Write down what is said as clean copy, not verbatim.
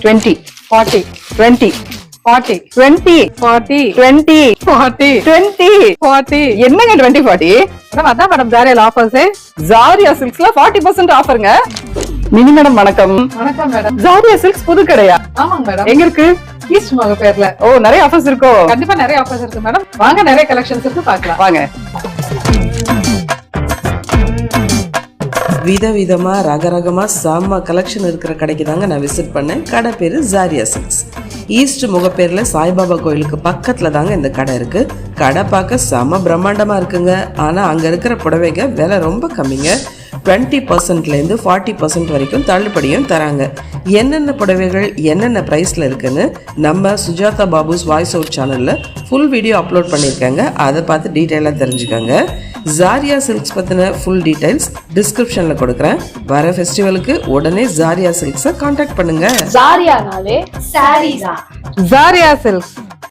20, 40, 20, 40, 20, 40, 20, 40, 20. 40. என்னங்க 20, 40? மேடம் அதான் madam ஜாரியால offers. ஜாரியா சில்க்ஸ்ல 40% ஆஃபருங்க. Mini madam வணக்கம். வணக்கம் மேடம். ஜாரியா சில்க்ஸ் புது கடையா? ஆமாங்க மேடம். எங்க இருக்கு? ஈஸ்ட் மக பேர்ல. ஓ, நிறைய ஆஃபர்ஸ் இருக்கோ? கண்டிப்பா நிறைய ஆஃபர்ஸ் இருக்கு மேடம். வாங்க, நிறைய கலெக்ஷன்ஸ் இருக்கு, பார்க்கலாம் வாங்க. விதவிதமா ரகரகமா செம்ம கலெக்ஷன் இருக்கிற கடைக்கு தாங்க நான் விசிட் பண்ணேன். கடை பேரு ஜாரியா சில்க்ஸ். ஈஸ்ட் முகப்பேர்ல சாய்பாபா கோயிலுக்கு பக்கத்துல தாங்க இந்த கடை இருக்கு. கடை பார்க்க செம்ம பிரம்மாண்டமா இருக்குங்க. ஆனா அங்க இருக்கிற புடவைங்க விலை ரொம்ப கம்மிங்க. 20%லேருந்து 40% வரைக்கும் தள்ளுபடியும் தராங்க. என்னென்ன புடவைகள் என்னென்ன ப்ரைஸில் இருக்குன்னு நம்ம சுஜாதா பாபுஸ் வாய்ஸ் அவுட் சேனலில் ஃபுல் வீடியோ அப்லோட் பண்ணியிருக்காங்க. அதை பார்த்து டீட்டெயிலாக தெரிஞ்சுக்கோங்க. ஜாரியா சில்க்ஸ் பற்றின ஃபுல் டீட்டெயில்ஸ் டிஸ்கிரிப்ஷனில் கொடுக்குறேன். வர ஃபெஸ்டிவலுக்கு உடனே ஜாரியா சில்க்ஸை கான்டாக்ட் பண்ணுங்க. ஜாரியானாலே சாரீஸ் தான். ஜாரியா சில்க்ஸ்.